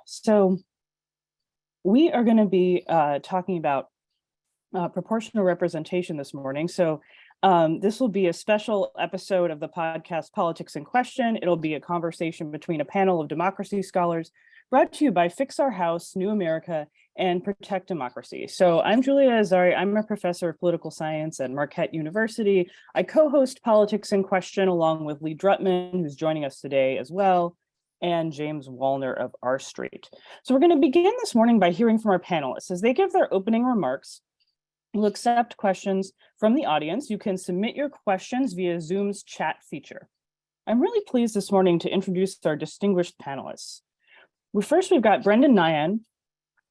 So we are going to be talking about proportional representation this morning. So this will be a special episode of the podcast Politics in Question. It'll be a conversation between a panel of democracy scholars brought to you by Fix Our House, New America, and Protect Democracy. So I'm Julia Azari. I'm a professor of political science at Marquette University. I co-host Politics in Question along with Lee Drutman, who's joining us today as well, and James Wallner of R Street. So we're going to begin this morning by hearing from our panelists. As they give their opening remarks, we'll accept questions from the audience. You can submit your questions via Zoom's chat feature. I'm really pleased this morning to introduce our distinguished panelists. First, we've got Brendan Nyhan,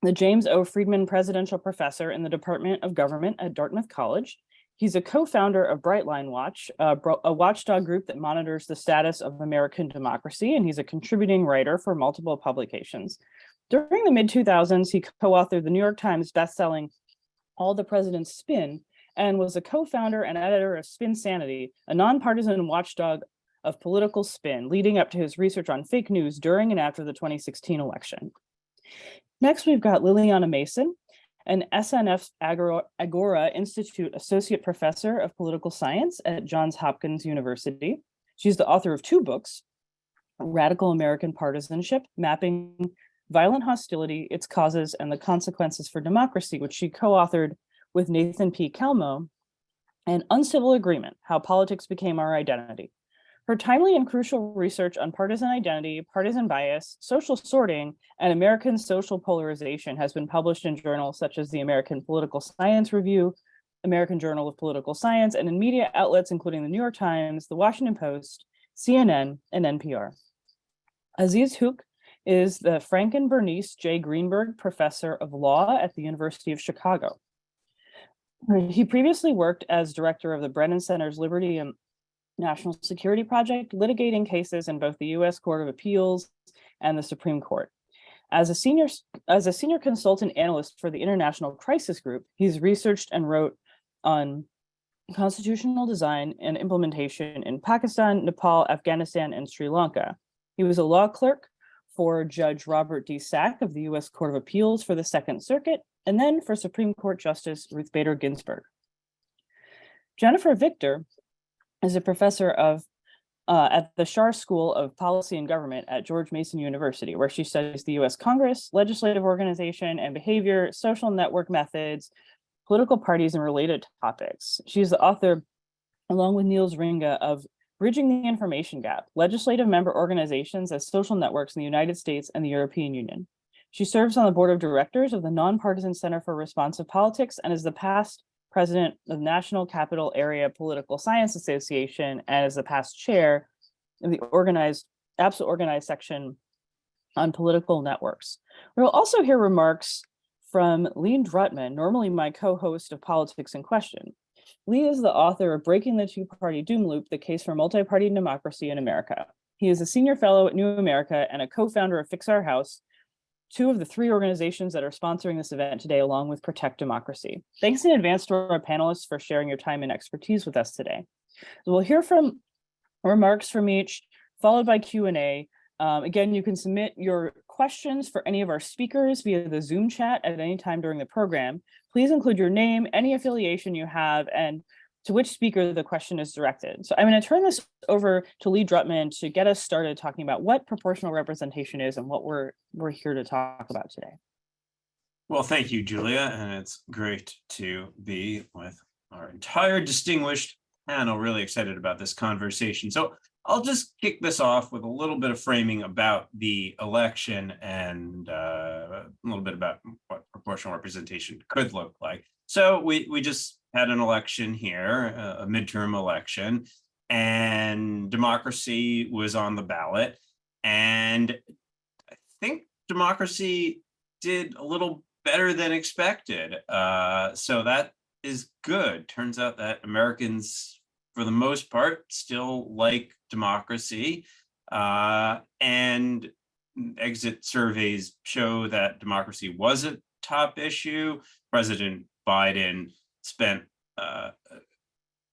the James O. Friedman Presidential Professor in the Department of Government at Dartmouth College. He's a co-founder of Brightline Watch, a watchdog group that monitors the status of American democracy, and he's a contributing writer for multiple publications. During the mid-2000s, he co-authored the New York Times bestselling All the President's Spin, and was a co-founder and editor of Spin Sanity, a nonpartisan watchdog of political spin, leading up to his research on fake news during and after the 2016 election. Next, we've got Lilliana Mason, an SNF Agora Institute Associate Professor of Political Science at Johns Hopkins University. She's the author of two books, Radical American Partisanship, Mapping Violent Hostility, Its Causes, and the Consequences for Democracy, which she co-authored with Nathan P. Kelmo, and Uncivil Agreement, How Politics Became Our Identity. Her timely and crucial research on partisan identity, partisan bias, social sorting, and American social polarization has been published in journals such as the American Political Science Review, American Journal of Political Science, and in media outlets including the New York Times, the Washington Post, CNN, and NPR. Aziz Huq is the Franken Bernice J. Greenberg Professor of Law at the University of Chicago. He previously worked as director of the Brennan Center's Liberty and National Security Project, litigating cases in both the U.S. Court of Appeals and the Supreme Court. As a senior consultant analyst for the International Crisis Group, he's researched and wrote on constitutional design and implementation in Pakistan, Nepal, Afghanistan, and Sri Lanka. He was a law clerk for Judge Robert D. Sack of the U.S. Court of Appeals for the Second Circuit, and then for Supreme Court Justice Ruth Bader Ginsburg. Jennifer Victor is a professor at the Schar School of Policy and Government at George Mason University, where she studies the U.S. Congress, legislative organization and behavior, social network methods, political parties, and related topics. She's the author, along with Niels Ringe, of Bridging the Information Gap, Legislative Member Organizations as Social Networks in the United States and the European Union. She serves on the board of directors of the Nonpartisan Center for Responsive Politics and is the past president of the National Capital Area Political Science Association and is the past chair of the Absolute Organized section on political networks. We'll also hear remarks from Lee Drutman, normally my co-host of Politics in Question. Lee is the author of Breaking the Two-Party Doom Loop, The Case for Multi-Party Democracy in America. He is a senior fellow at New America and a co-founder of Fix Our House, two of the three organizations that are sponsoring this event today, along with Protect Democracy. Thanks in advance to our panelists for sharing your time and expertise with us today. So we'll hear from remarks from each, followed by Q&A. Again, you can submit your questions for any of our speakers via the Zoom chat at any time during the program. Please include your name, any affiliation you have, and to which speaker the question is directed. So I'm going to turn this over to Lee Drutman to get us started talking about what proportional representation is and what we're here to talk about today. Well, thank you, Julia, and it's great to be with our entire distinguished panel. Really excited about this conversation. So I'll just kick this off with a little bit of framing about the election and a little bit about what proportional representation could look like. So we just had an election here, a midterm election, and democracy was on the ballot. And I think democracy did a little better than expected. So that is good. Turns out that Americans, for the most part, still like democracy. And exit surveys show that democracy was a top issue. President Biden spent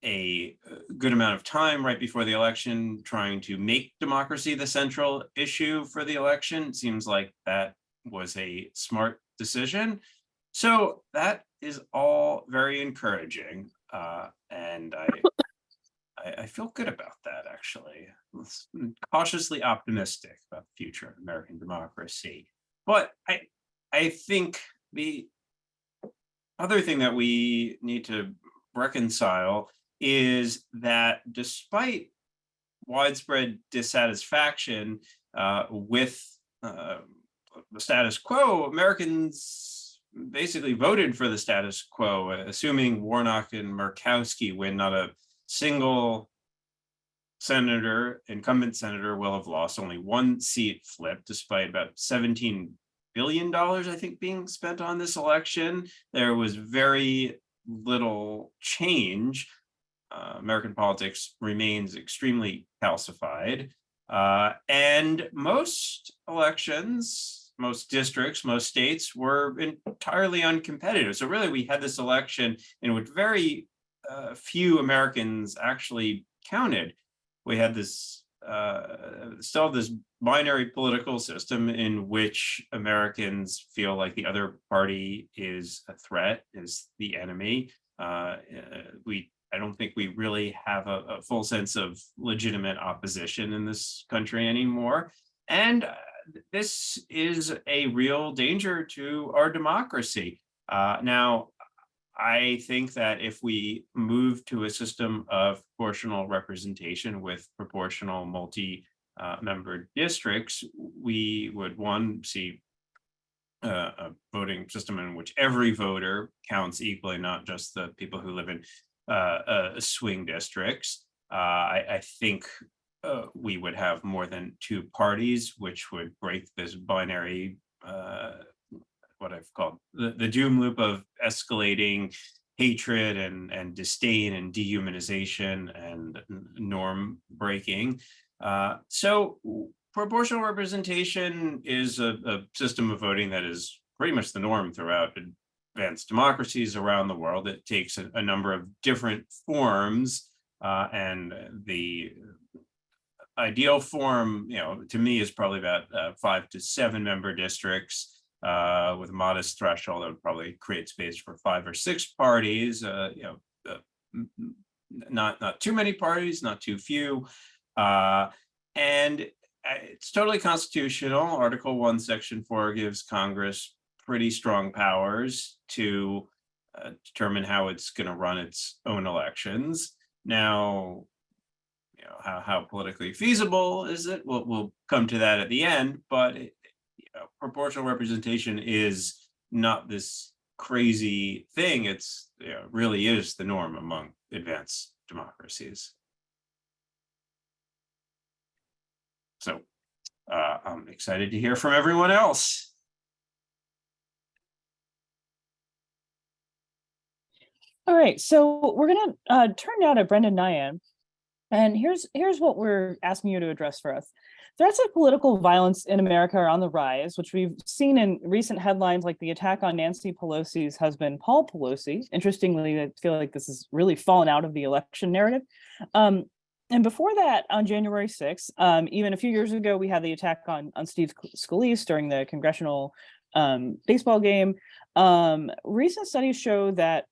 a good amount of time right before the election trying to make democracy the central issue for the election. It seems like that was a smart decision. So that is all very encouraging. And I feel good about that, actually. I'm cautiously optimistic about the future of American democracy. But I think the other thing that we need to reconcile is that despite widespread dissatisfaction with the status quo, Americans basically voted for the status quo, assuming Warnock and Murkowski win. Not a single incumbent senator will have lost. Only one seat flipped, despite about $17 billion, I think, being spent on this election. There was very little change. American politics remains extremely calcified. And most elections, most districts, most states were entirely uncompetitive. So really, we had this election in which very few Americans actually counted. We had this still this binary political system in which Americans feel like the other party is a threat, is the enemy. I don't think we really have a full sense of legitimate opposition in this country anymore. And this is a real danger to our democracy. Now, I think that if we move to a system of proportional representation with proportional multi-member districts, we would, one, see a voting system in which every voter counts equally, not just the people who live in swing districts. I think we would have more than two parties, which would break this binary, what I've called the doom loop of escalating hatred and disdain and dehumanization and norm breaking. So proportional representation is a system of voting that is pretty much the norm throughout advanced democracies around the world. It takes a number of different forms, and the ideal form, to me, is probably about 5 to 7 member districts with a modest threshold that would probably create space for 5 or 6 parties. Not too many parties, not too few, and it's totally constitutional. Article 1, Section 4 gives Congress pretty strong powers to determine how it's going to run its own elections. Now, how politically feasible is it? We'll come to that at the end, but proportional representation is not this crazy thing. It's really is the norm among advanced democracies. So I'm excited to hear from everyone else. All right, so we're going to turn now to Brendan Nyhan. And here's what we're asking you to address for us. Threats of political violence in America are on the rise, which we've seen in recent headlines like the attack on Nancy Pelosi's husband, Paul Pelosi. Interestingly, I feel like this has really fallen out of the election narrative. And before that, on January 6th, even a few years ago, we had the attack on Steve Scalise during the congressional baseball game. Recent studies show that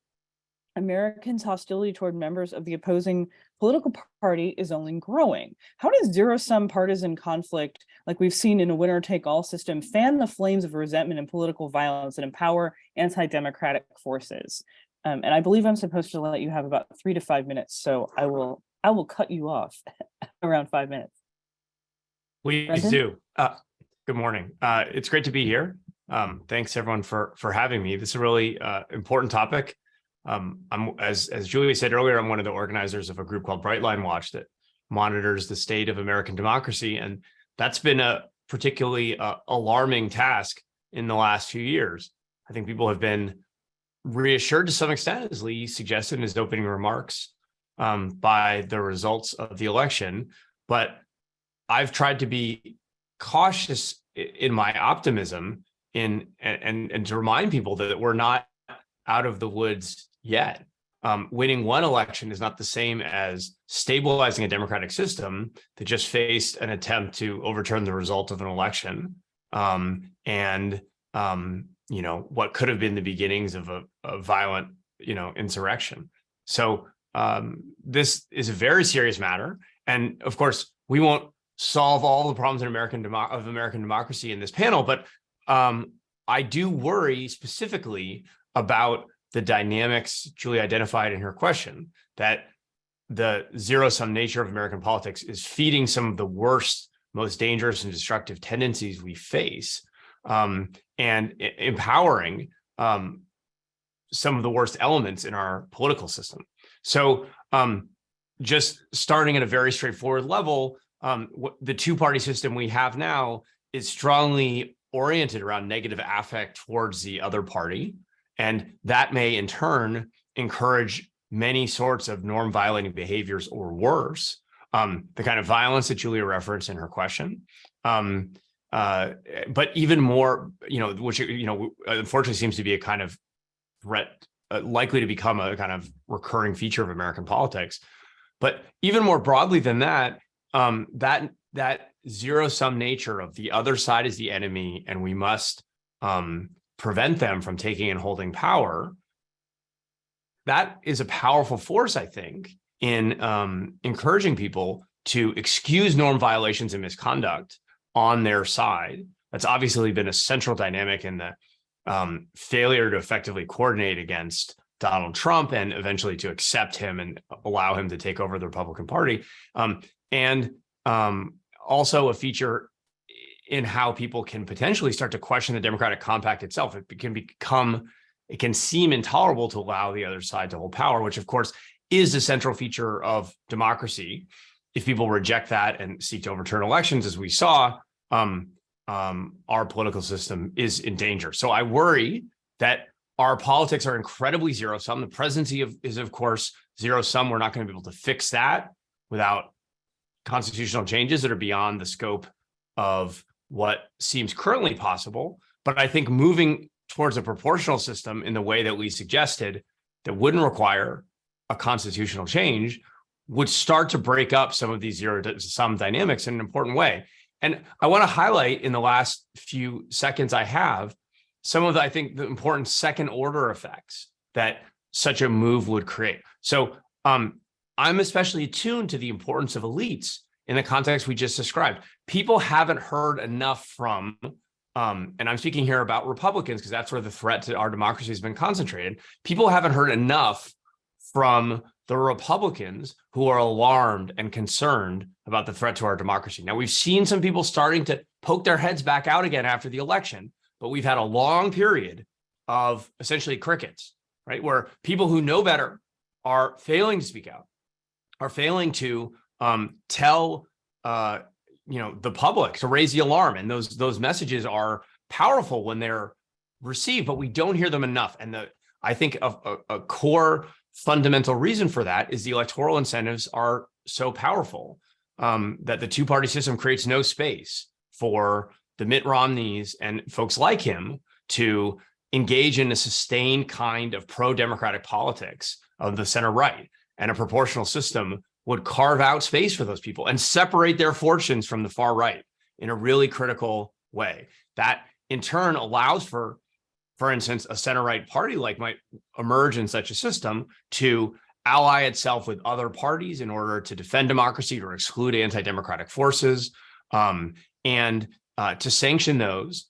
Americans' hostility toward members of the opposing political party is only growing. How does zero-sum partisan conflict, like we've seen in a winner-take-all system, fan the flames of resentment and political violence and empower anti-democratic forces? And I believe I'm supposed to let you have about 3 to 5 minutes, so I will cut you off around 5 minutes. Please Brendan? do. Good morning. It's great to be here. Thanks everyone for having me. This is a really important topic. As Julia said earlier, I'm one of the organizers of a group called Bright Line Watch that monitors the state of American democracy. And that's been a particularly alarming task in the last few years. I think people have been reassured to some extent, as Lee suggested in his opening remarks, by the results of the election. But I've tried to be cautious in my optimism and to remind people that we're not out of the woods yet. Winning one election is not the same as stabilizing a democratic system that just faced an attempt to overturn the result of an election. and what could have been the beginnings of a violent insurrection. So this is a very serious matter, and of course we won't solve all the problems in American democracy in this panel, but I do worry specifically about the dynamics Julia identified in her question, that the zero-sum nature of American politics is feeding some of the worst, most dangerous and destructive tendencies we face, and empowering some of the worst elements in our political system. So just starting at a very straightforward level, the two-party system we have now is strongly oriented around negative affect towards the other party. And that may in turn encourage many sorts of norm violating behaviors or worse, the kind of violence that Julia referenced in her question. But even more, which, unfortunately seems to be a kind of threat, likely to become a kind of recurring feature of American politics. But even more broadly than that, that zero-sum nature of the other side is the enemy, and we must prevent them from taking and holding power, that is a powerful force, I think, in encouraging people to excuse norm violations and misconduct on their side. That's obviously been a central dynamic in the failure to effectively coordinate against Donald Trump and eventually to accept him and allow him to take over the Republican Party. And also a feature in how people can potentially start to question the Democratic Compact itself. It can seem intolerable to allow the other side to hold power, which of course is a central feature of democracy. If people reject that and seek to overturn elections, as we saw, our political system is in danger. So I worry that our politics are incredibly zero-sum. The presidency is, of course, zero-sum. We're not going to be able to fix that without constitutional changes that are beyond the scope of what seems currently possible. But I think moving towards a proportional system in the way that we suggested, that wouldn't require a constitutional change, would start to break up some of these zero-sum dynamics in an important way. And I want to highlight in the last few seconds I have some of I think the important second order effects that such a move would create. So I'm especially attuned to the importance of elites in the context we just described. People haven't heard enough from, and I'm speaking here about Republicans because that's where the threat to our democracy has been concentrated. People haven't heard enough from the Republicans who are alarmed and concerned about the threat to our democracy. Now, we've seen some people starting to poke their heads back out again after the election, but we've had a long period of essentially crickets, right? Where people who know better are failing to speak out, are failing to tell the public to raise the alarm. And those messages are powerful when they're received, but we don't hear them enough. And I think a core fundamental reason for that is the electoral incentives are so powerful that the two-party system creates no space for the Mitt Romneys and folks like him to engage in a sustained kind of pro-democratic politics of the center right. And a proportional system would carve out space for those people and separate their fortunes from the far right in a really critical way. That in turn allows for instance, a center-right party like might emerge in such a system to ally itself with other parties in order to defend democracy or exclude anti-democratic forces, and to sanction those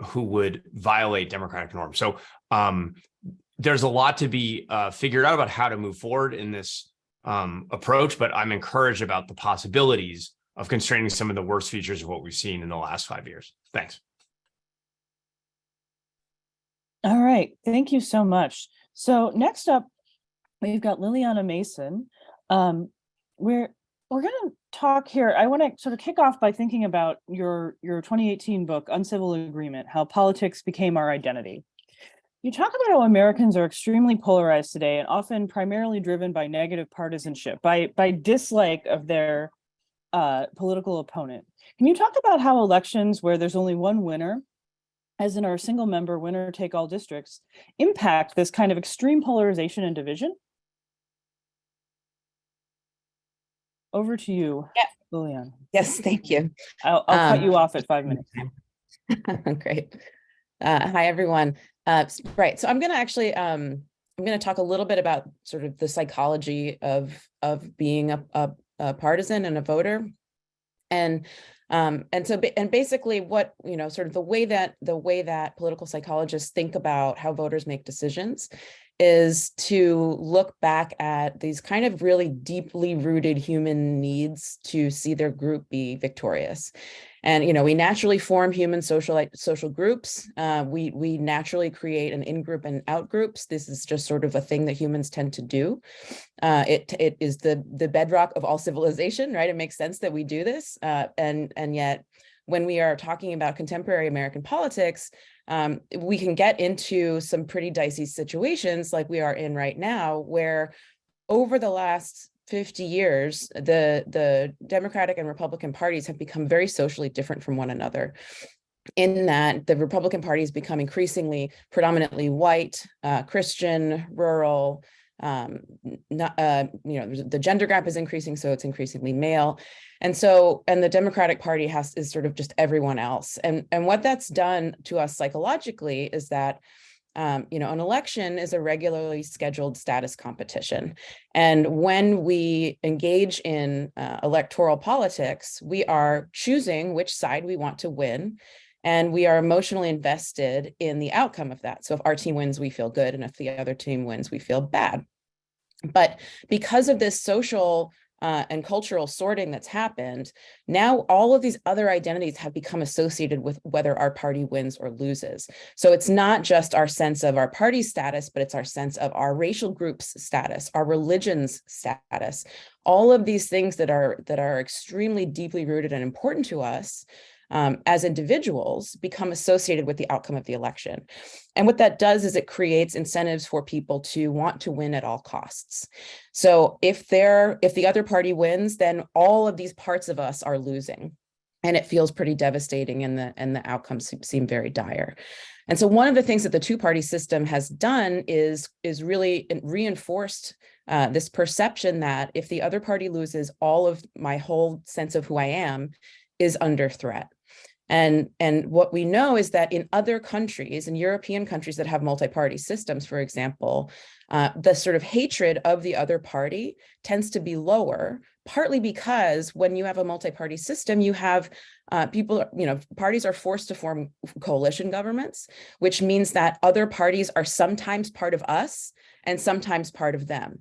who would violate democratic norms. So there's a lot to be figured out about how to move forward in this approach, but I'm encouraged about the possibilities of constraining some of the worst features of what we've seen in the last 5 years. Thanks. All right, thank you so much. So next up, we've got Lilliana Mason. We're going to talk here. I want to sort of kick off by thinking about your 2018 book, Uncivil Agreement: How Politics Became Our Identity. You talk about how Americans are extremely polarized today and often primarily driven by negative partisanship, by dislike of their political opponent. Can you talk about how elections where there's only one winner, as in our single member winner take all districts, impact this kind of extreme polarization and division? Over to you, Yeah. Lillian. Yes, thank you. I'll cut you off at 5 minutes. Great. Hi, everyone. Right. So I'm going to actually I'm going to talk a little bit about sort of the psychology of being a partisan and a voter. And basically what, sort of the way that political psychologists think about how voters make decisions is to look back at these kind of really deeply rooted human needs to see their group be victorious. And, we naturally form human social groups. We naturally create an in-group and out-groups. This is just sort of a thing that humans tend to do. It is the bedrock of all civilization, right? It makes sense that we do this. And yet, when we are talking about contemporary American politics, we can get into some pretty dicey situations like we are in right now, where over the last 50 years, the Democratic and Republican parties have become very socially different from one another, in that the Republican Party has become increasingly predominantly white, Christian, rural. The gender gap is increasing, so it's increasingly male. And the Democratic Party is sort of just everyone else. And what that's done to us psychologically is that an election is a regularly scheduled status competition. And when we engage in electoral politics, we are choosing which side we want to win. And we are emotionally invested in the outcome of that. So if our team wins, we feel good. And if the other team wins, we feel bad. But because of this social and cultural sorting that's happened, now all of these other identities have become associated with whether our party wins or loses. So it's not just our sense of our party status, but it's our sense of our racial group's status, our religion's status, all of these things that are extremely deeply rooted and important to us as individuals become associated with the outcome of the election. And what that does is it creates incentives for people to want to win at all costs. So if the other party wins, then all of these parts of us are losing. And it feels pretty devastating, and the outcomes seem very dire. And so one of the things that the two-party system has done is really reinforced this perception that if the other party loses, all of my whole sense of who I am is under threat. And what we know is that in other countries, in European countries that have multi-party systems, for example, the sort of hatred of the other party tends to be lower, partly because when you have a multi-party system, you have parties are forced to form coalition governments, which means that other parties are sometimes part of us and sometimes part of them.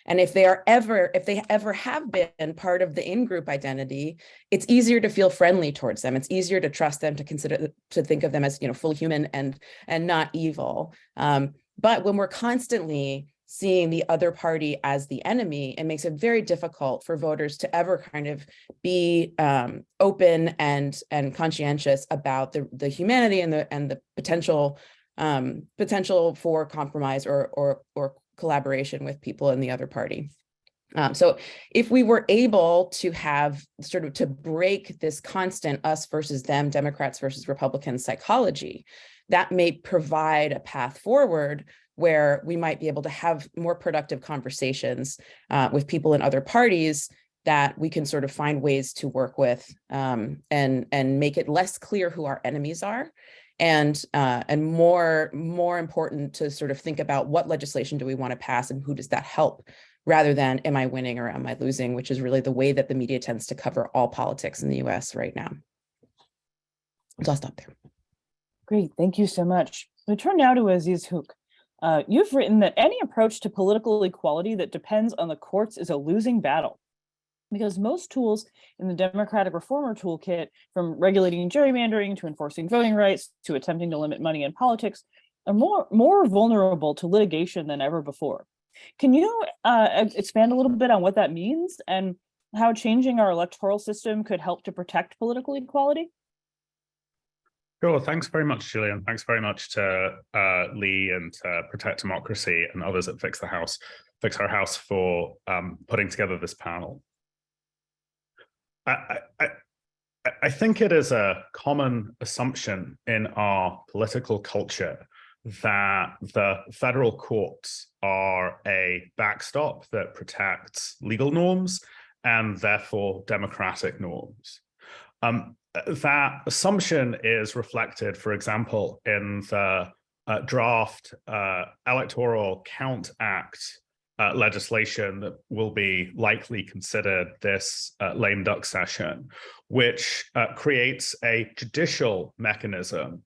And if they ever have been part of the in-group identity, it's easier to feel friendly towards them. It's easier to trust them, to think of them as fully human and not evil. But when we're constantly seeing the other party as the enemy, it makes it very difficult for voters to ever kind of be open and conscientious about the humanity and the potential for compromise or collaboration with people in the other party. So if we were able to have to break this constant us versus them, Democrats versus Republicans psychology, that may provide a path forward where we might be able to have more productive conversations with people in other parties that we can sort of find ways to work with and make it less clear who our enemies are. And more important to sort of think about what legislation do we want to pass and who does that help, rather than am I winning or am I losing, which is really the way that the media tends to cover all politics in the US right now. So I'll stop there. Great, thank you so much. We turn now to Aziz Huq. You've written that any approach to political equality that depends on the courts is a losing battle, because most tools in the Democratic Reformer Toolkit, from regulating gerrymandering to enforcing voting rights to attempting to limit money in politics, are more vulnerable to litigation than ever before. Can you expand a little bit on what that means and how changing our electoral system could help to protect political equality? Sure. Thanks very much, Julia. And thanks very much to Lee and Protect Democracy and others at Fix Our House for putting together this panel. I think it is a common assumption in our political culture that the federal courts are a backstop that protects legal norms and therefore democratic norms. That assumption is reflected, for example, in the draft Electoral Count Act legislation that will be likely considered this lame duck session, which creates a judicial mechanism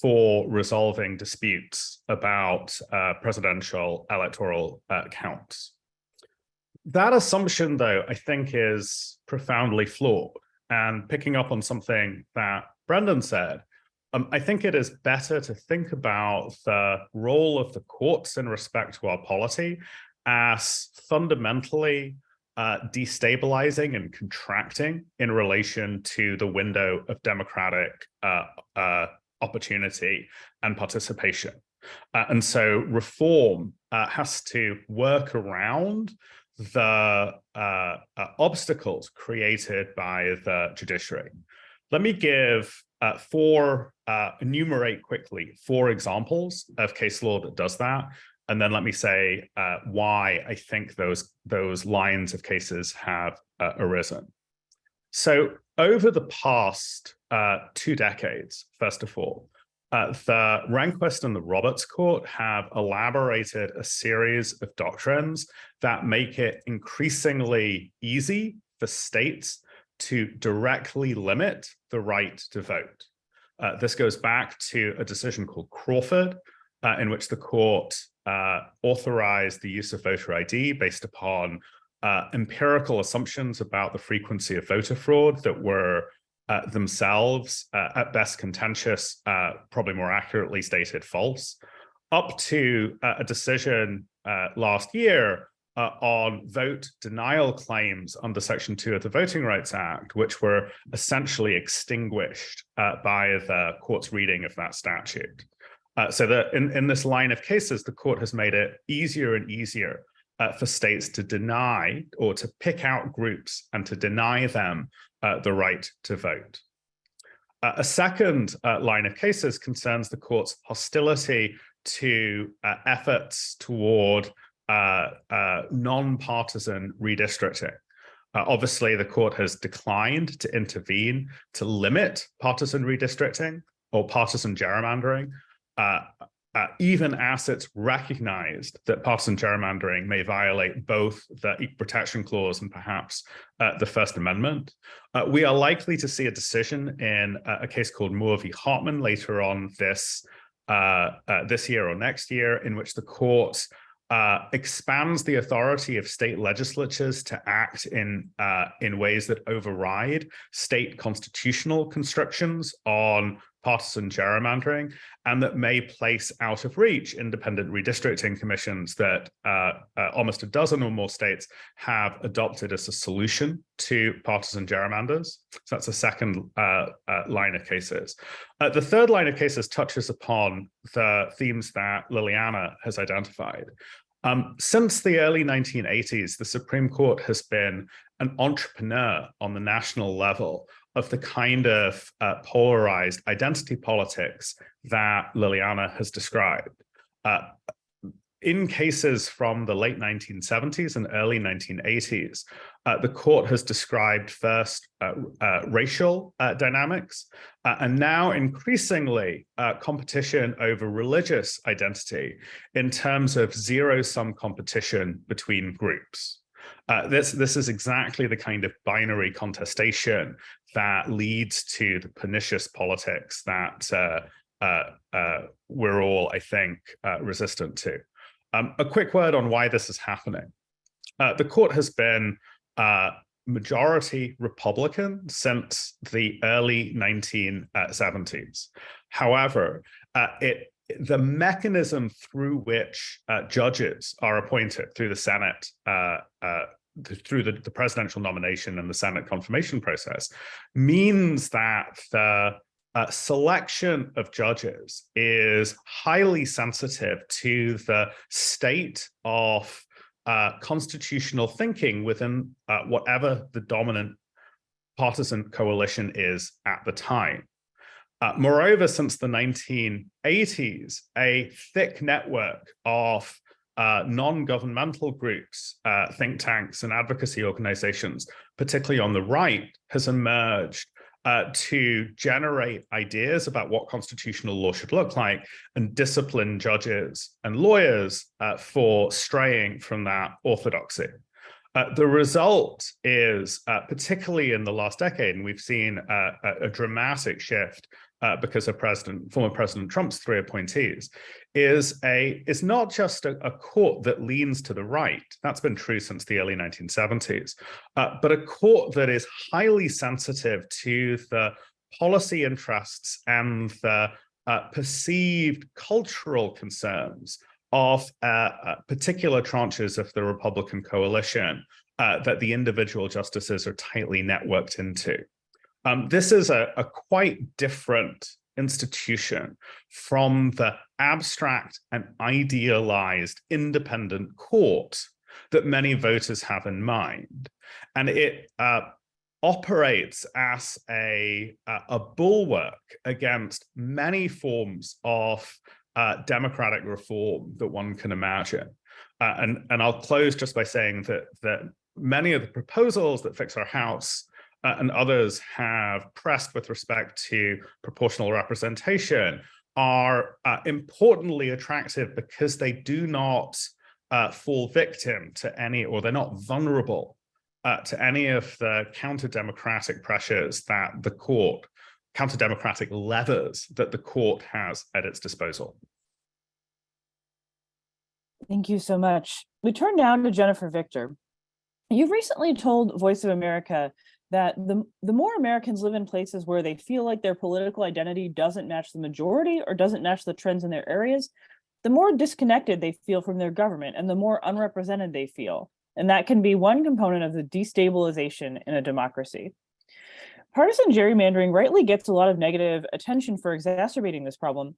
for resolving disputes about presidential electoral counts. That assumption, though, I think is profoundly flawed. And picking up on something that Brendan said, I think it is better to think about the role of the courts in respect to our polity as fundamentally destabilizing and contracting in relation to the window of democratic opportunity and participation. And so reform has to work around the obstacles created by the judiciary. Let me enumerate quickly 4 examples of case law that does that, and then let me say why I think those lines of cases have arisen. So over the past 2 decades, first of all, the Rehnquist and the Roberts Court have elaborated a series of doctrines that make it increasingly easy for states to directly limit the right to vote. This goes back to a decision called Crawford, in which the court authorized the use of voter ID based upon empirical assumptions about the frequency of voter fraud that were themselves at best contentious, probably more accurately stated false, up to a decision last year on vote denial claims under Section 2 of the Voting Rights Act, which were essentially extinguished by the court's reading of that statute. So that in this line of cases, the court has made it easier and easier for states to deny or to pick out groups and to deny them the right to vote. A second line of cases concerns the court's hostility to efforts toward non-partisan redistricting. Obviously, the court has declined to intervene to limit partisan redistricting or partisan gerrymandering, even as it's recognized that partisan gerrymandering may violate both the Equal Protection Clause and perhaps the First Amendment. We are likely to see a decision in a case called Moore v. Hartman later on this year or next year, in which the court expands the authority of state legislatures to act in ways that override state constitutional constrictions on partisan gerrymandering, and that may place out of reach independent redistricting commissions that almost a dozen or more states have adopted as a solution to partisan gerrymanders. So that's a second line of cases. The third line of cases touches upon the themes that Lilliana has identified. Since the early 1980s, the Supreme Court has been an entrepreneur on the national level of the kind of polarized identity politics that Lilliana has described. In cases from the late 1970s and early 1980s, the court has described first racial dynamics, and now increasingly competition over religious identity in terms of zero-sum competition between groups. This is exactly the kind of binary contestation that leads to the pernicious politics that we're all, I think, resistant to. A quick word on why this is happening. The court has been majority Republican since the early 1970s. However, the mechanism through which judges are appointed through the Senate, through the presidential nomination and the Senate confirmation process, means that the selection of judges is highly sensitive to the state of constitutional thinking within whatever the dominant partisan coalition is at the time. Moreover, since the 1980s, a thick network of non-governmental groups, think tanks and advocacy organizations, particularly on the right, has emerged to generate ideas about what constitutional law should look like and discipline judges and lawyers for straying from that orthodoxy. The result is, particularly in the last decade, and we've seen a dramatic shift because of former President Trump's 3 appointees, is not just a court that leans to the right. That's been true since the early 1970s, but a court that is highly sensitive to the policy interests and the perceived cultural concerns of particular tranches of the Republican coalition that the individual justices are tightly networked into. This is a quite different institution from the abstract and idealized independent court that many voters have in mind. And it operates as a bulwark against many forms of democratic reform that one can imagine. And I'll close just by saying that many of the proposals that Fix Our House and others have pressed with respect to proportional representation are importantly attractive because they do not fall victim to any, or they're not vulnerable to any of the counter-democratic pressures that the court, counter-democratic levers that the court has at its disposal. Thank you so much. We turn now to Jennifer Victor. You've recently told Voice of America that the more Americans live in places where they feel like their political identity doesn't match the majority or doesn't match the trends in their areas, the more disconnected they feel from their government and the more unrepresented they feel. And that can be one component of the destabilization in a democracy. Partisan gerrymandering rightly gets a lot of negative attention for exacerbating this problem,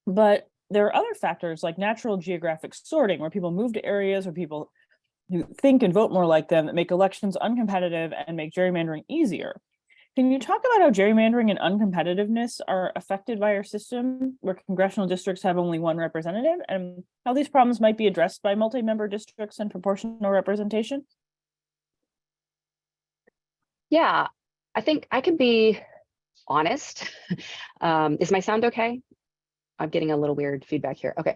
but there are other factors like natural geographic sorting, where people move to areas where people who think and vote more like them that make elections uncompetitive and make gerrymandering easier. Can you talk about how gerrymandering and uncompetitiveness are affected by our system, where congressional districts have only one representative, and how these problems might be addressed by multi-member districts and proportional representation? Yeah, I think I can be honest. Is my sound okay? I'm getting a little weird feedback here. Okay.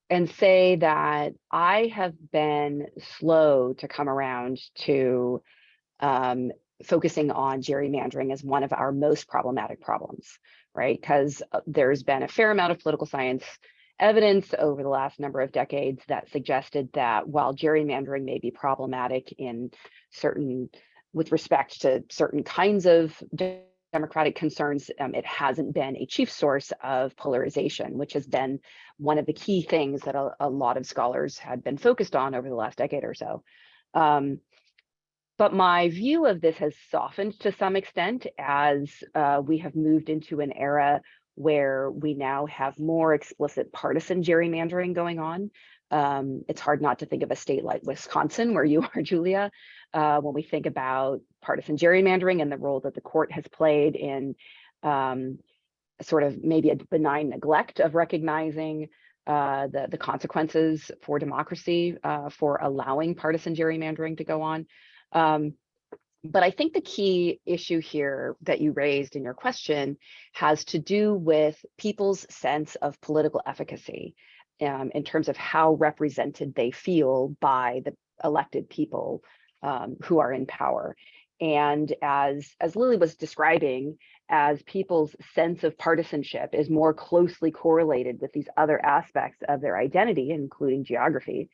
And say that I have been slow to come around to focusing on gerrymandering as one of our most problematic problems, right? Because there's been a fair amount of political science evidence over the last number of decades that suggested that while gerrymandering may be problematic with respect to certain kinds of democratic concerns, it hasn't been a chief source of polarization, which has been one of the key things that a lot of scholars had been focused on over the last decade or so. But my view of this has softened to some extent as we have moved into an era where we now have more explicit partisan gerrymandering going on. It's hard not to think of a state like Wisconsin, where you are, Julia, when we think about partisan gerrymandering and the role that the court has played in sort of maybe a benign neglect of recognizing the consequences for democracy for allowing partisan gerrymandering to go on. But I think the key issue here that you raised in your question has to do with people's sense of political efficacy in terms of how represented they feel by the elected people who are in power. And as Lily was describing, as people's sense of partisanship is more closely correlated with these other aspects of their identity, including geography,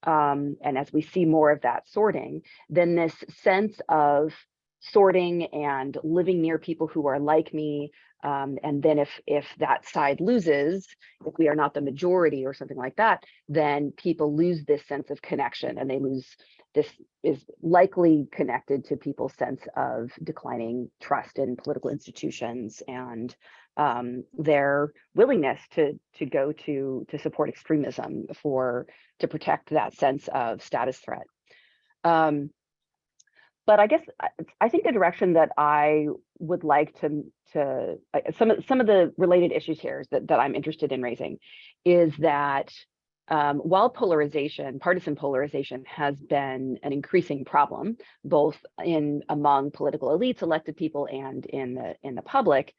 and as we see more of that sorting, then this sense of sorting and living near people who are like me, and then if that side loses, if we are not the majority or something like that, then people lose this sense of connection, and this is likely connected to people's sense of declining trust in political institutions and their willingness to go to support extremism to protect that sense of status threat. But I guess I think the direction that I would like to some of the related issues here that I'm interested in raising is that while partisan polarization has been an increasing problem, both among political elites, elected people, and in the public,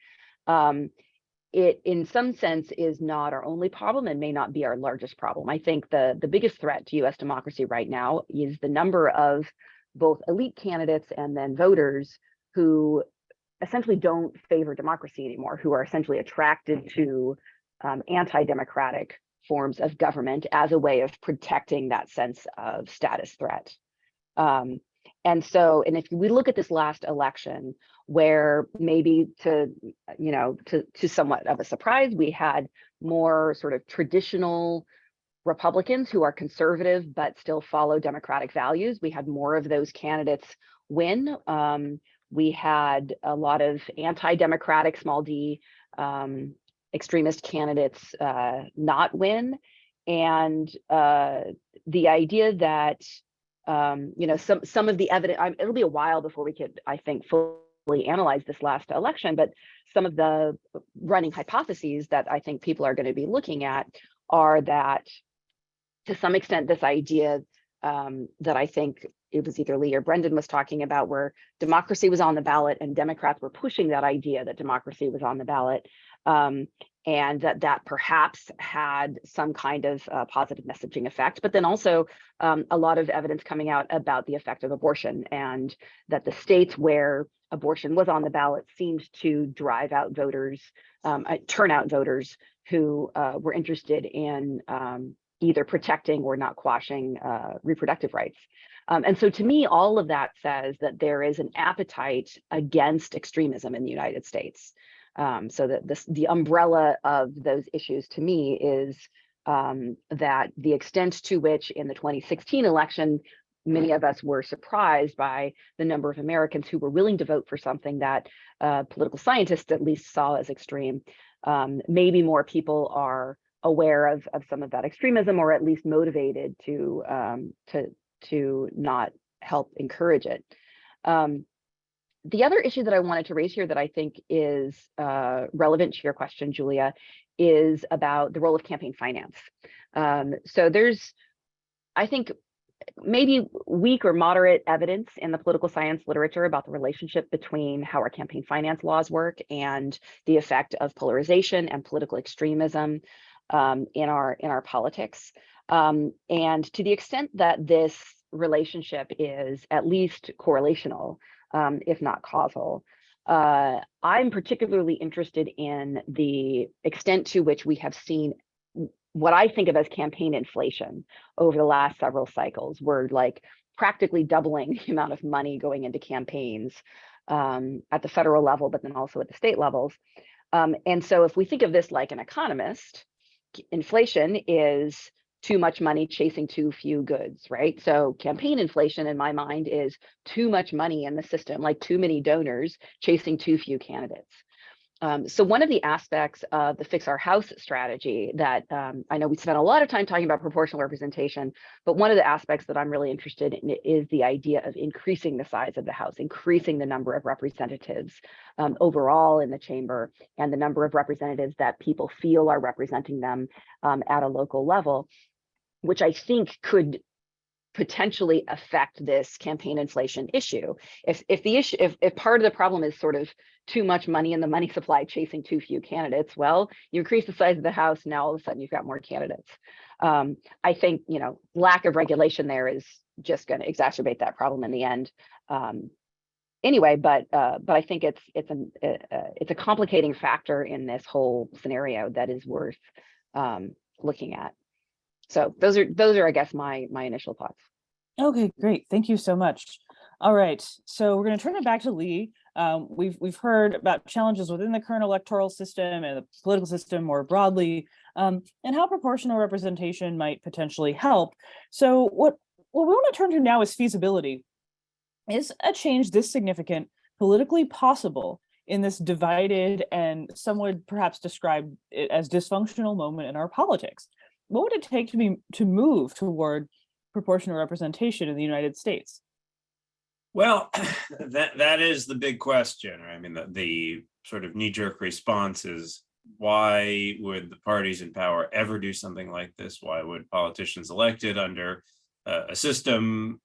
it in some sense is not our only problem and may not be our largest problem. I think the biggest threat to US democracy right now is the number of both elite candidates and then voters who essentially don't favor democracy anymore, who are essentially attracted to anti-democratic forms of government as a way of protecting that sense of status threat. And if we look at this last election, where maybe to somewhat of a surprise, we had more sort of traditional Republicans who are conservative but still follow democratic values. We had more of those candidates win. We had a lot of anti-democratic, small d, extremist candidates not win. And the idea that some of the evidence, it'll be a while before we could, I think, fully analyze this last election, but some of the running hypotheses that I think people are going to be looking at are that, to some extent, this idea that I think it was either Lee or Brendan was talking about, where democracy was on the ballot and Democrats were pushing that idea that democracy was on the ballot, and that perhaps had some kind of positive messaging effect. But then also a lot of evidence coming out about the effect of abortion, and that the states where abortion was on the ballot seemed to drive out voters, turn out voters who were interested in either protecting or not quashing reproductive rights. And so to me, all of that says that there is an appetite against extremism in the United States. So that the umbrella of those issues to me is that the extent to which in the 2016 election, many of us were surprised by the number of Americans who were willing to vote for something that political scientists at least saw as extreme. Maybe more people are aware of some of that extremism, or at least motivated to not help encourage it. The other issue that I wanted to raise here that I think is relevant to your question, Julia, is about the role of campaign finance. So there's, I think, maybe weak or moderate evidence in the political science literature about the relationship between how our campaign finance laws work and the effect of polarization and political extremism in our politics. And to the extent that this relationship is at least correlational, if not causal, I'm particularly interested in the extent to which we have seen what I think of as campaign inflation over the last several cycles. We're like practically doubling the amount of money going into campaigns at the federal level, but then also at the state levels. And so if we think of this like an economist, inflation is too much money chasing too few goods, right? So campaign inflation in my mind is too much money in the system, like too many donors chasing too few candidates. So one of the aspects of the Fix Our House strategy that I know we spent a lot of time talking about proportional representation, but one of the aspects that I'm really interested in is the idea of increasing the size of the House, increasing the number of representatives overall in the chamber, and the number of representatives that people feel are representing them at a local level, which I think could potentially affect this campaign inflation issue. If part of the problem is sort of too much money in the money supply chasing too few candidates, well, you increase the size of the House, now all of a sudden you've got more candidates. I think lack of regulation there is just going to exacerbate that problem in the end. Anyway, but I think it's a complicating factor in this whole scenario that is worth looking at. So those are I guess my initial thoughts. Okay, great. Thank you so much. All right, so we're going to turn it back to Lee. We've heard about challenges within the current electoral system and the political system more broadly, and how proportional representation might potentially help. So what we want to turn to now is feasibility. Is a change this significant politically possible in this divided and some would perhaps describe it as dysfunctional moment in our politics? What would it take to move toward proportional representation in the United States? Well, that is the big question, right? I mean, the sort of knee-jerk response is why would the parties in power ever do something like this? Why would politicians elected under a system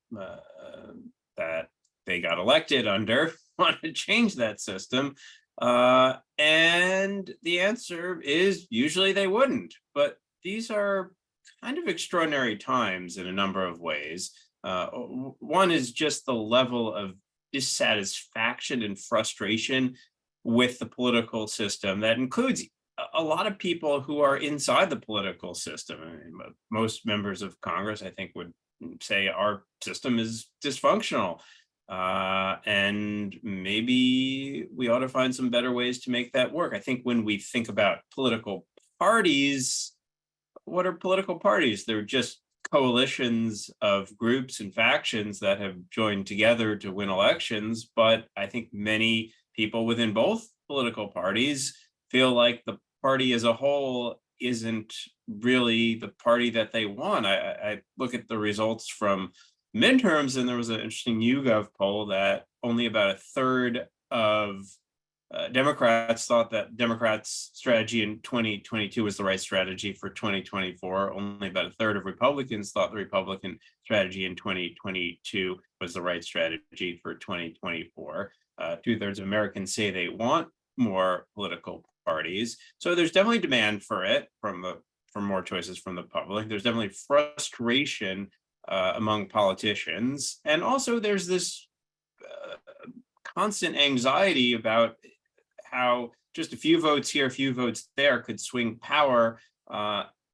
that they got elected under want to change that system? And the answer is usually they wouldn't. But these are kind of extraordinary times in a number of ways. One is just the level of dissatisfaction and frustration with the political system that includes a lot of people who are inside the political system. I mean, most members of Congress, I think, would say our system is dysfunctional. And maybe we ought to find some better ways to make that work. I think when we think about political parties, what are political parties? They're just coalitions of groups and factions that have joined together to win elections. But I think many people within both political parties feel like the party as a whole isn't really the party that they want. I look at the results from midterms, and there was an interesting YouGov poll that only about a third of Democrats thought that Democrats' strategy in 2022 was the right strategy for 2024. Only about a third of Republicans thought the Republican strategy in 2022 was the right strategy for 2024. 2/3 of Americans say they want more political parties. So there's definitely demand for it for more choices from the public. There's definitely frustration among politicians. And also there's this constant anxiety about how just a few votes here, a few votes there could swing power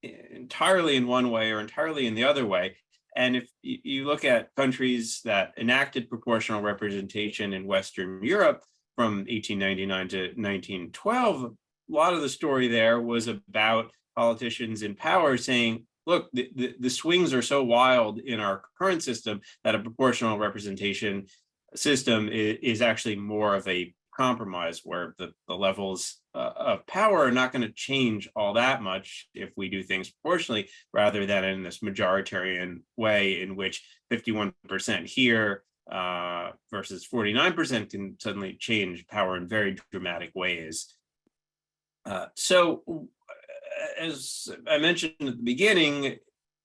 entirely in one way or entirely in the other way. And if you look at countries that enacted proportional representation in Western Europe from 1899 to 1912, a lot of the story there was about politicians in power saying, look, the swings are so wild in our current system that a proportional representation system is actually more of a compromise, where the levels of power are not going to change all that much if we do things proportionally, rather than in this majoritarian way in which 51% here versus 49% can suddenly change power in very dramatic ways. So as I mentioned at the beginning,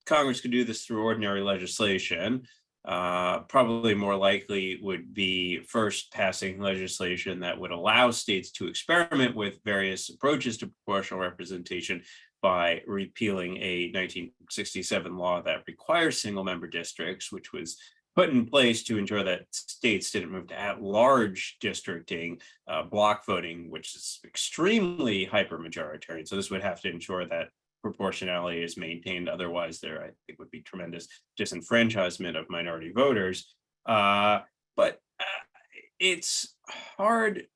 Congress could do this through ordinary legislation. Probably more likely would be first passing legislation that would allow states to experiment with various approaches to proportional representation by repealing a 1967 law that requires single-member districts, which was put in place to ensure that states didn't move to at-large districting, block voting, which is extremely hyper-majoritarian. So this would have to ensure that proportionality is maintained. Otherwise, there, I think, would be tremendous disenfranchisement of minority voters. But it's hard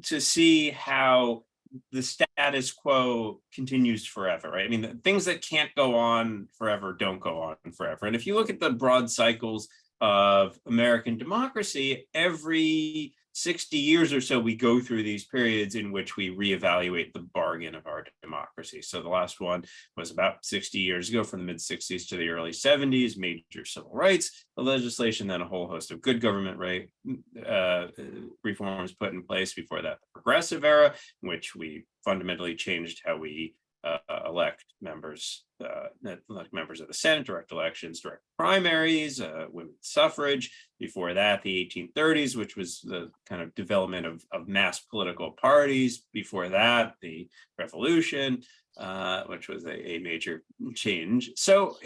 to see how the status quo continues forever, right? I mean, the things that can't go on forever don't go on forever. And if you look at the broad cycles of American democracy, every 60 years or so, we go through these periods in which we reevaluate the bargain of our democracy. So the last one was about 60 years ago, from the mid-60s to the early 70s, major civil rights legislation, then a whole host of good government reforms put in place. Before that, the progressive era, in which we fundamentally changed how we elect members of the Senate, direct elections, direct primaries, women's suffrage. Before that, the 1830s, which was the kind of development of mass political parties. Before that, the Revolution, which was a major change. So,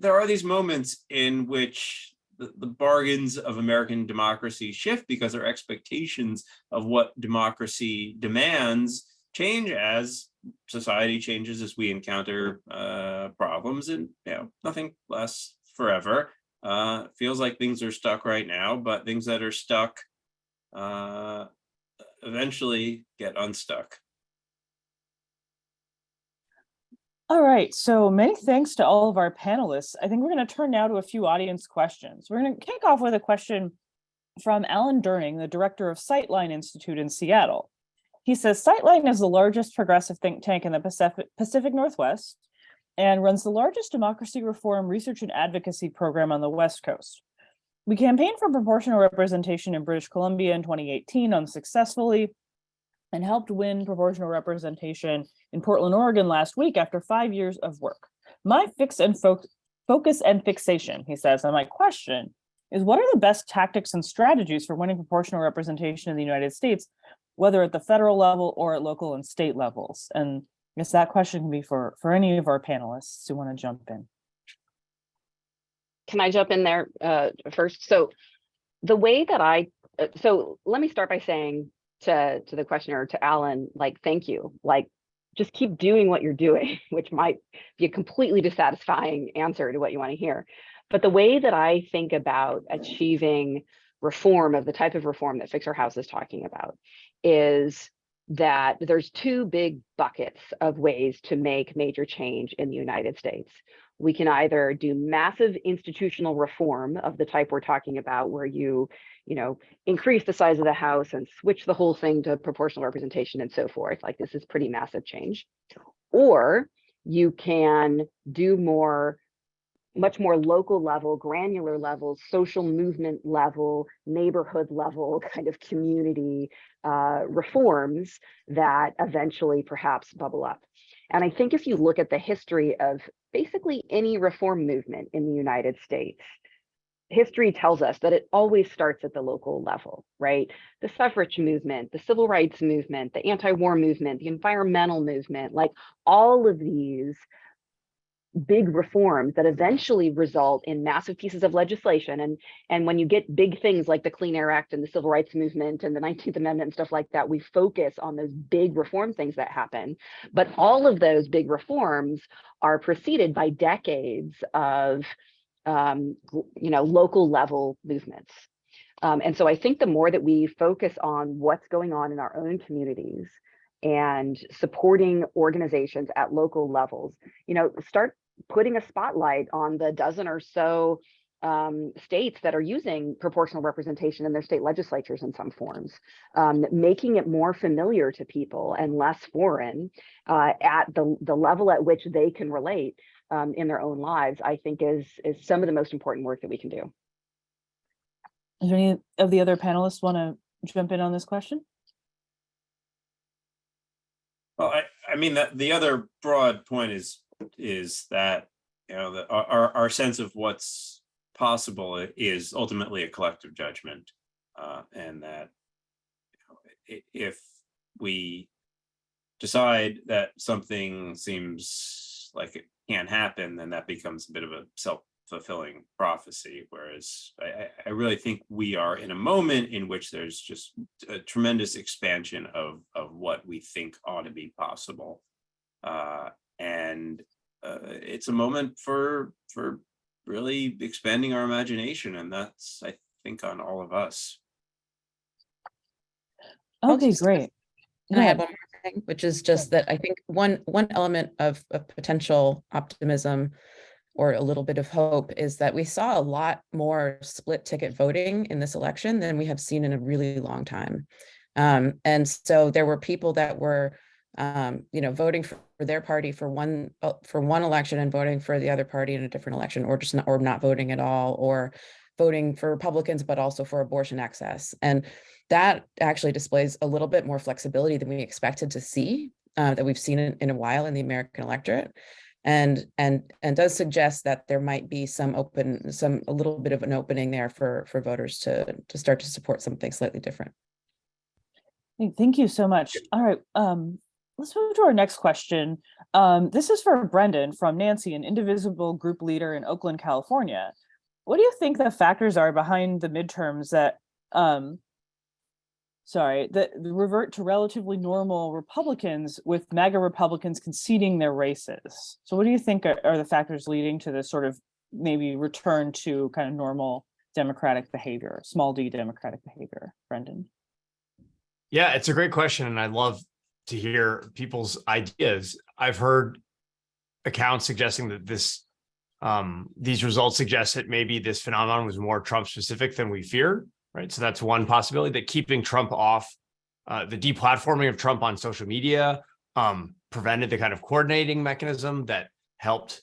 there are these moments in which the bargains of American democracy shift because our expectations of what democracy demands change as society changes, as we encounter problems, and nothing lasts forever. Feels like things are stuck right now, but things that are stuck eventually get unstuck. All right, so many thanks to all of our panelists. I think we're going to turn now to a few audience questions. We're going to kick off with a question from Alan Durning, the director of Sightline Institute in Seattle. He says, Sightline is the largest progressive think tank in the Pacific Northwest and runs the largest democracy reform research and advocacy program on the West Coast. We campaigned for proportional representation in British Columbia in 2018 unsuccessfully, and helped win proportional representation in Portland, Oregon last week after 5 years of work. My focus and fixation, he says, and my question is, what are the best tactics and strategies for winning proportional representation in the United States, whether at the federal level or at local and state levels? And I guess that question can be for any of our panelists who want to jump in. Can I jump in there first? So the way that so let me start by saying to the questioner, to Alan, like, thank you. Like, just keep doing what you're doing, which might be a completely dissatisfying answer to what you want to hear. But the way that I think about achieving reform of the type of reform that Fix Our House is talking about is that there's two big buckets of ways to make major change in the United States. We can either do massive institutional reform of the type we're talking about, where you increase the size of the House and switch the whole thing to proportional representation and so forth. Like, this is pretty massive change. Or you can do much more local level, granular level, social movement level, neighborhood level kind of community reforms that eventually perhaps bubble up. And I think if you look at the history of basically any reform movement in the United States, history tells us that it always starts at the local level, right? The suffrage movement, the civil rights movement, the anti-war movement, the environmental movement, like all of these big reforms that eventually result in massive pieces of legislation. And when you get big things like the Clean Air Act and the Civil Rights Movement and the 19th Amendment and stuff like that, we focus on those big reform things that happen. But all of those big reforms are preceded by decades of local level movements. And so I think the more that we focus on what's going on in our own communities and supporting organizations at local levels, start putting a spotlight on the dozen or so states that are using proportional representation in their state legislatures in some forms, making it more familiar to people and less foreign at the level at which they can relate in their own lives, I think is some of the most important work that we can do. Is there any of the other panelists want to jump in on this question? Well, I mean, that the other broad point is that our sense of what's possible is ultimately a collective judgment, and that if we decide that something seems like it can't happen, then that becomes a bit of a self-fulfilling prophecy. Whereas I really think we are in a moment in which there's just a tremendous expansion of what we think ought to be possible. And it's a moment for really expanding our imagination. And that's, I think, on all of us. Okay, great. And I had one more thing, which is just that I think one element of potential optimism or a little bit of hope is that we saw a lot more split ticket voting in this election than we have seen in a really long time. And so there were people that were voting for their party for one election and voting for the other party in a different election, or not voting at all, or voting for Republicans, but also for abortion access. And that actually displays a little bit more flexibility than we expected to see, that we've seen in a while in the American electorate, and does suggest that there might be a little bit of an opening there for voters to start to support something slightly different. Thank you so much. All right, let's move to our next question. This is for Brendan from Nancy, an indivisible group leader in Oakland, California. What do you think the factors are behind the midterms that revert to relatively normal Republicans, with MAGA Republicans conceding their races? So what do you think are the factors leading to this sort of maybe return to kind of normal Democratic behavior, small d Democratic behavior, Brendan? Yeah, it's a great question, and I love to hear people's ideas. I've heard accounts suggesting that these results suggest that maybe this phenomenon was more Trump specific than we feared, right? So that's one possibility, that keeping Trump off, the deplatforming of Trump on social media prevented the kind of coordinating mechanism that helped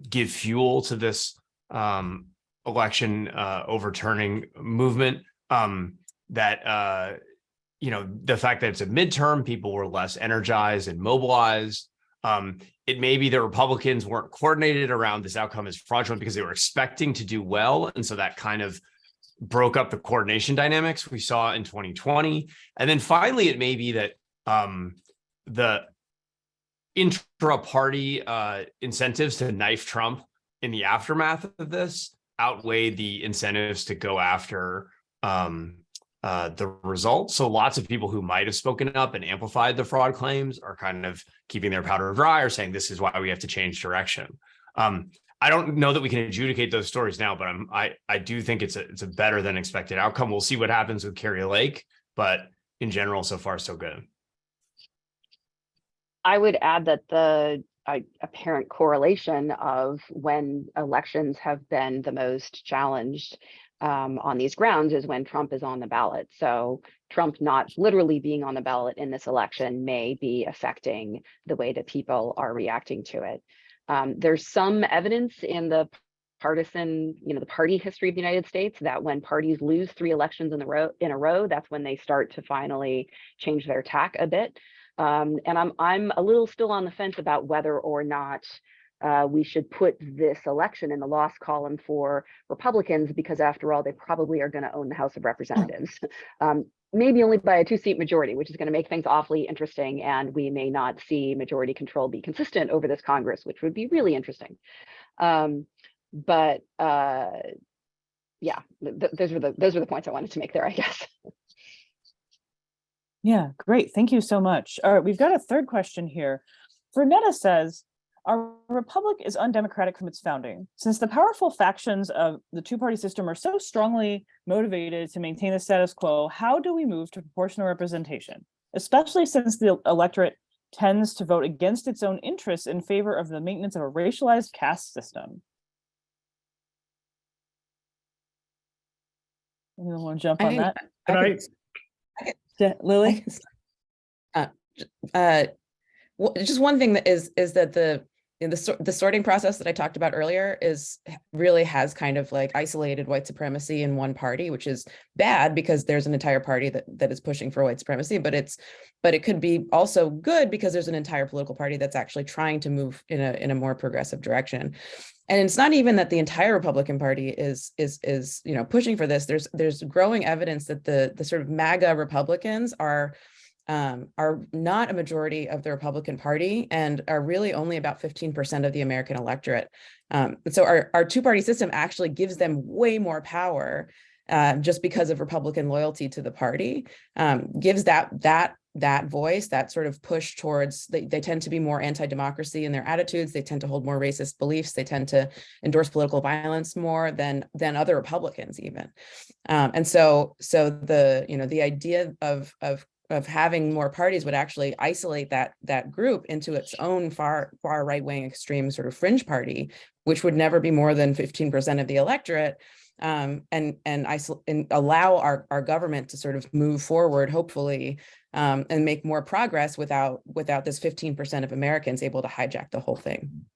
give fuel to this election overturning movement, that the fact that it's a midterm, people were less energized and mobilized. It may be that Republicans weren't coordinated around this outcome as fraudulent because they were expecting to do well. And so that kind of broke up the coordination dynamics we saw in 2020. And then finally, it may be that the intra-party incentives to knife Trump in the aftermath of this outweigh the incentives to go after the results. So lots of people who might have spoken up and amplified the fraud claims are kind of keeping their powder dry or saying this is why we have to change direction. I don't know that we can adjudicate those stories now, but I do think it's a better than expected outcome. We'll see what happens with Kari Lake, but in general, so far so good. I would add that the apparent correlation of when elections have been the most challenged on these grounds is when Trump is on the ballot. So Trump not literally being on the ballot in this election may be affecting the way that people are reacting to it. There's some evidence in the partisan, the party history of the United States that when parties lose 3 elections in a row, that's when they start to finally change their tack a bit. And I'm a little still on the fence about whether or not we should put this election in the loss column for Republicans, because after all, they probably are going to own the House of Representatives, maybe only by a 2-seat majority, which is going to make things awfully interesting. And we may not see majority control be consistent over this Congress, which would be really interesting. But yeah, those were the points I wanted to make there, I guess. Yeah, great. Thank you so much. All right, we've got a third question here. Vernetta says, our republic is undemocratic from its founding. Since the powerful factions of the two-party system are so strongly motivated to maintain the status quo, how do we move to proportional representation, especially since the electorate tends to vote against its own interests in favor of the maintenance of a racialized caste system? Anyone want to jump on that? Lily? Just one thing that is that the sorting process that I talked about earlier really has kind of like isolated white supremacy in one party, which is bad because there's an entire party that is pushing for white supremacy, but it could be also good because there's an entire political party that's actually trying to move in a more progressive direction. And it's not even that the entire Republican Party is pushing for this. There's growing evidence that the sort of MAGA Republicans are not a majority of the Republican Party and are really only about 15% of the American electorate. So our two-party system actually gives them way more power just because of Republican loyalty to the party, gives that voice, that sort of push towards, they tend to be more anti-democracy in their attitudes. They tend to hold more racist beliefs. They tend to endorse political violence more than other Republicans even. And so the idea of having more parties would actually isolate that group into its own far right-wing extreme sort of fringe party, which would never be more than 15% of the electorate, and allow our government to sort of move forward, hopefully, and make more progress without this 15% of Americans able to hijack the whole thing.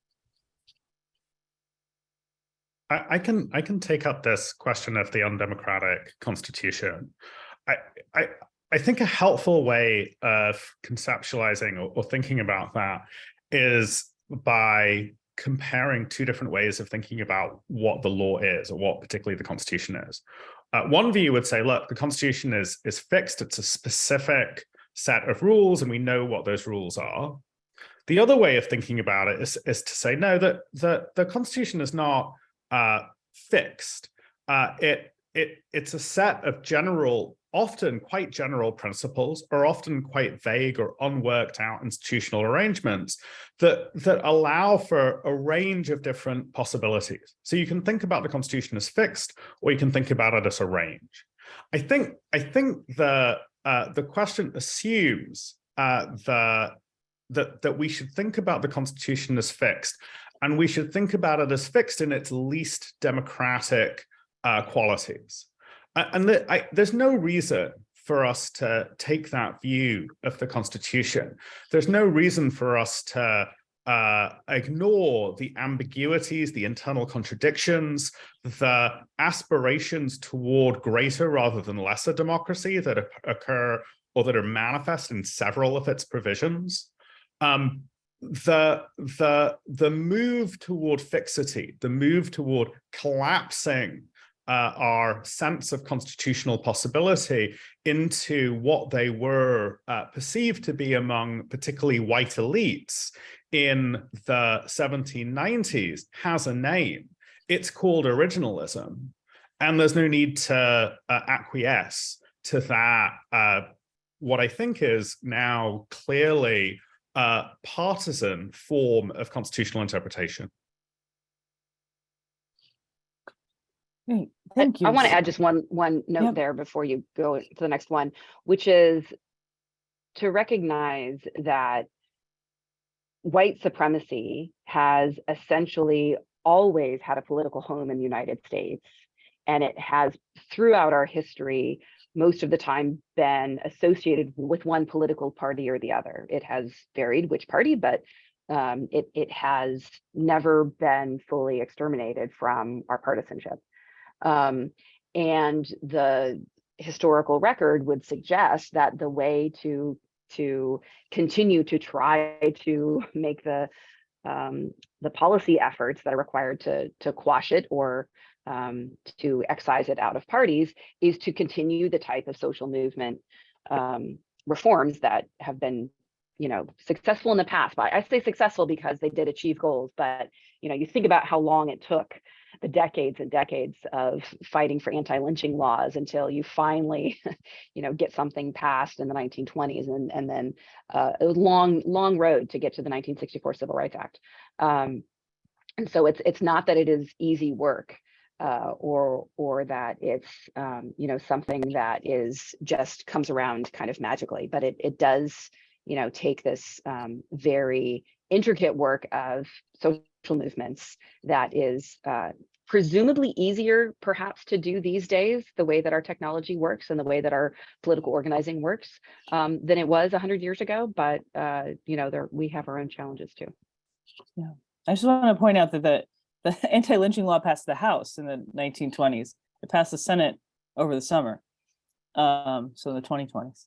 I can take up this question of the undemocratic constitution. I think a helpful way of conceptualizing or thinking about that is by comparing two different ways of thinking about what the law is, or what particularly the Constitution is. One view would say, look, the Constitution is fixed. It's a specific set of rules, and we know what those rules are. The other way of thinking about it is to say, no, that the Constitution is not fixed. It's a set of often quite general principles, or often quite vague or unworked out institutional arrangements that allow for a range of different possibilities. So you can think about the Constitution as fixed, or you can think about it as a range. I think the question assumes that we should think about the Constitution as fixed, and we should think about it as fixed in its least democratic qualities. And there's no reason for us to take that view of the Constitution. There's no reason for us to ignore the ambiguities, the internal contradictions, the aspirations toward greater rather than lesser democracy that occur or that are manifest in several of its provisions. The move toward fixity, the move toward collapsing our sense of constitutional possibility into what they were perceived to be among particularly white elites in the 1790s has a name. It's called originalism. And there's no need to acquiesce to that, what I think is now clearly a partisan form of constitutional interpretation. Great, thank you. I want to add just one note there before you go to the next one, which is to recognize that white supremacy has essentially always had a political home in the United States. And it has, throughout our history, most of the time been associated with one political party or the other. It has varied which party, but it has never been fully exterminated from our partisanship. And the historical record would suggest that the way to continue to try to make the policy efforts that are required to quash it or to excise it out of parties is to continue the type of social movement reforms that have been, successful in the past. But I say successful because they did achieve goals. But you think about how long it took, the decades and decades of fighting for anti-lynching laws until you finally, get something passed in the 1920s, and then a long road to get to the 1964 Civil Rights Act. And so it's not that it is easy work. Or that it's something that is just comes around kind of magically, but it does take this very intricate work of social movements that is presumably easier perhaps to do these days, the way that our technology works and the way that our political organizing works, than it was 100 years ago. But we have our own challenges too. Yeah, I just want to point out that the anti-lynching law passed the House in the 1920s. It passed the Senate over the summer, so in the 2020s.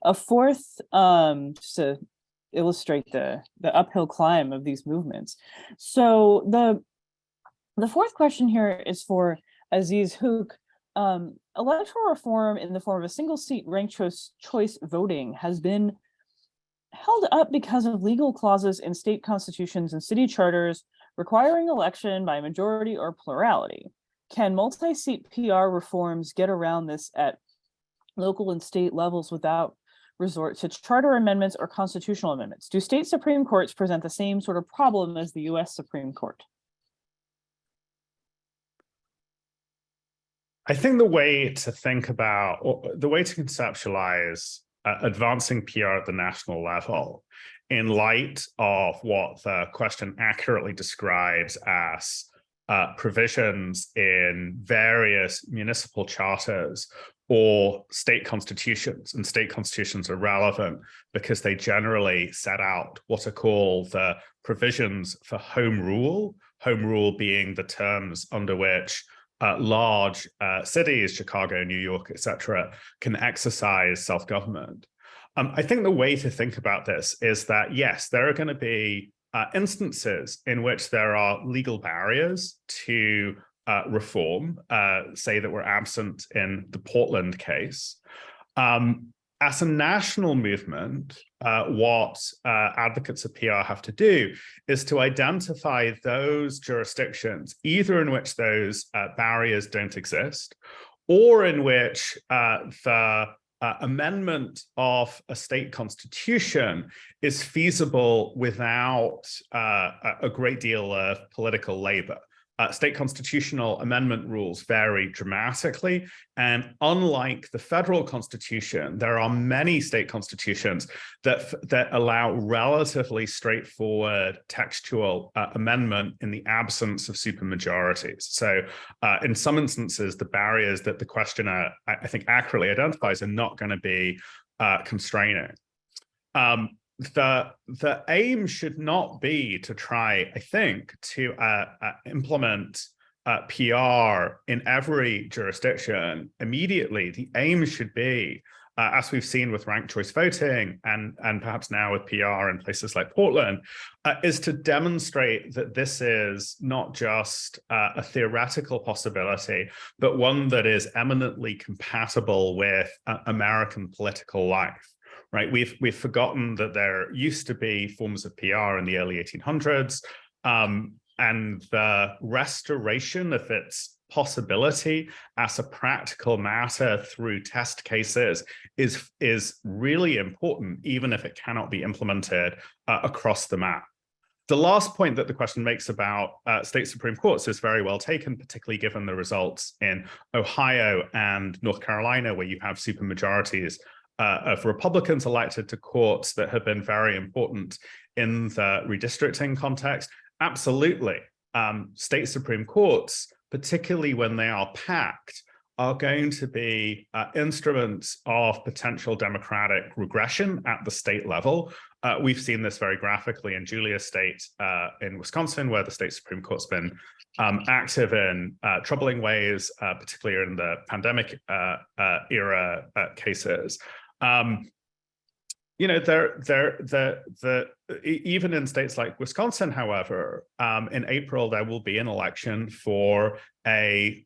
A fourth, just to illustrate the uphill climb of these movements. So the fourth question here is for Aziz Huq. Electoral reform in the form of a single seat ranked choice voting has been held up because of legal clauses in state constitutions and city charters requiring election by majority or plurality. Can multi-seat PR reforms get around this at local and state levels without resort to charter amendments or constitutional amendments? Do state Supreme Courts present the same sort of problem as the US Supreme Court? I think the way to think about, or the way to conceptualize advancing PR at the national level in light of what the question accurately describes as provisions in various municipal charters or state constitutions. And state constitutions are relevant because they generally set out what are called the provisions for home rule being the terms under which large cities, Chicago, New York, etc., can exercise self-government. I think the way to think about this is that, yes, there are going to be instances in which there are legal barriers to reform, say that were absent in the Portland case. As a national movement, what advocates of PR have to do is to identify those jurisdictions, either in which those barriers don't exist, or in which the amendment of a state constitution is feasible without a great deal of political labor. State constitutional amendment rules vary dramatically, and unlike the federal constitution, there are many state constitutions that allow relatively straightforward textual amendment in the absence of supermajorities. So in some instances, the barriers that the questioner, I think, accurately identifies are not going to be constraining. The aim should not be to try, I think, to implement PR in every jurisdiction immediately. The aim should be as we've seen with ranked choice voting and perhaps now with PR in places like Portland, is to demonstrate that this is not just a theoretical possibility, but one that is eminently compatible with American political life. Right? We've forgotten that there used to be forms of PR in the early 1800s, and the restoration of its possibility as a practical matter through test cases is really important, even if it cannot be implemented across the map. The last point that the question makes about state Supreme Courts is very well taken, particularly given the results in Ohio and North Carolina, where you have supermajorities of Republicans elected to courts that have been very important in the redistricting context. Absolutely. State Supreme Courts, particularly when they are packed, are going to be instruments of potential democratic regression at the state level. We've seen this very graphically in Julia's state in Wisconsin, where the state Supreme Court's been active in troubling ways, particularly in the pandemic era cases. You know, even in states like Wisconsin, however, in April there will be an election for a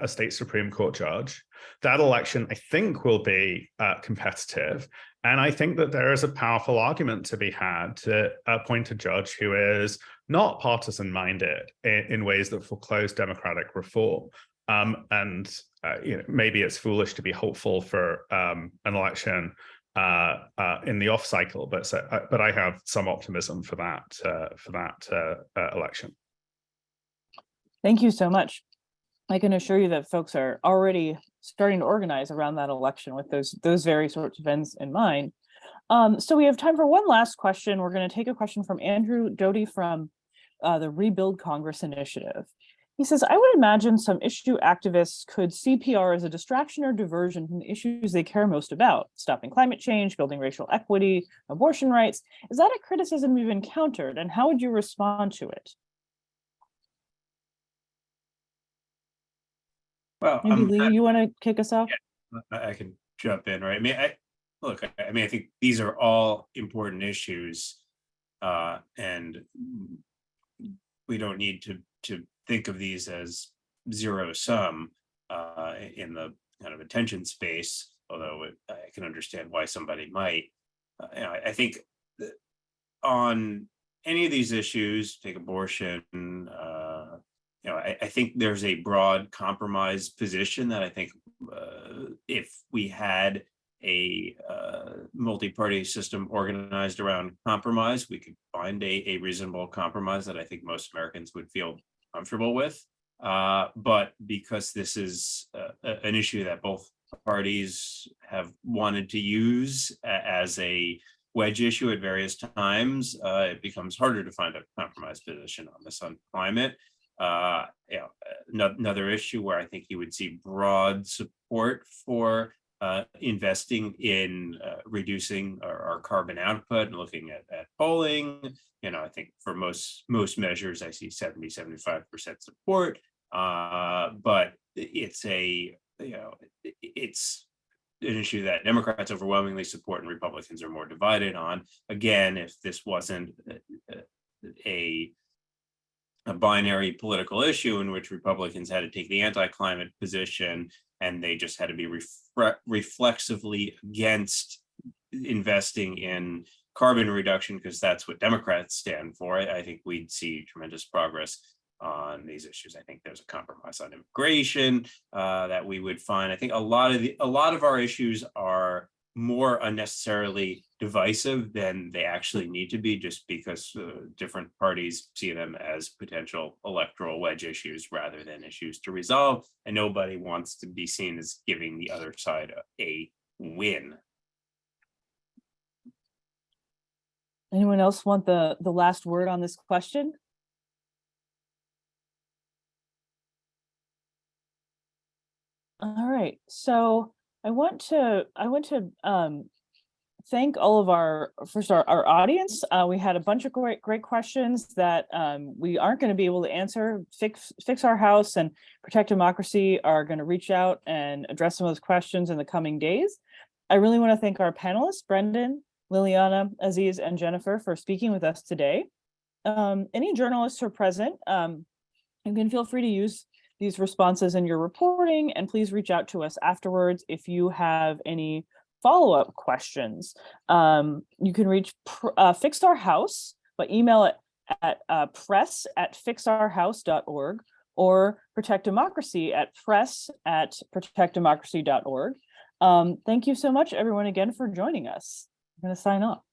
state Supreme Court judge. That election, I think, will be competitive, and I think that there is a powerful argument to be had to appoint a judge who is not partisan-minded in ways that foreclose democratic reform. You know, maybe it's foolish to be hopeful for an election in the off cycle, but I have some optimism for that election. Thank you so much. I can assure you that folks are already starting to organize around that election with those very sorts of ends in mind. So we have time for one last question. We're going to take a question from Andrew Doty from the Rebuild Congress Initiative. He says, I would imagine some issue activists could see PR as a distraction or diversion from the issues they care most about, stopping climate change, building racial equity, abortion rights. Is that a criticism you've encountered, and how would you respond to it? Well, maybe Lee, you want to kick us off? I can jump in, right? I mean, I think these are all important issues, and we don't need to think of these as zero sum in the kind of attention space, although I can understand why somebody might. You know, I think on any of these issues, take abortion, you know, I think there's a broad compromise position that I think if we had a multi-party system organized around compromise, we could find a reasonable compromise that I think most Americans would feel comfortable with. But because this is an issue that both parties have wanted to use as a wedge issue at various times, it becomes harder to find a compromise position on this on climate. You know, another issue where I think you would see broad support for investing in reducing our carbon output and looking at polling. You know, I think for most measures, I see 70-75% support. But it's it's an issue that Democrats overwhelmingly support and Republicans are more divided on. Again, if this wasn't a binary political issue in which Republicans had to take the anti-climate position and they just had to be reflexively against investing in carbon reduction because that's what Democrats stand for, I think we'd see tremendous progress on these issues. I think there's a compromise on immigration that we would find. I think a lot of our issues are more unnecessarily divisive than they actually need to be, just because different parties see them as potential electoral wedge issues rather than issues to resolve, and nobody wants to be seen as giving the other side a win. Anyone else want the last word on this question? All right, so I want to thank all of our audience. We had a bunch of great questions that we aren't going to be able to answer. Fix Our House and Protect Democracy are going to reach out and address some of those questions in the coming days. I really want to thank our panelists, Brendan, Lilliana, Aziz, and Jennifer, for speaking with us today. Any journalists who are present, you can feel free to use these responses in your reporting, and please reach out to us afterwards if you have any follow-up questions. You can reach Fix Our House by email it at press@fixourhouse.org or Protect Democracy at press@protectdemocracy.org. Thank you so much, everyone, again for joining us. I'm going to sign off.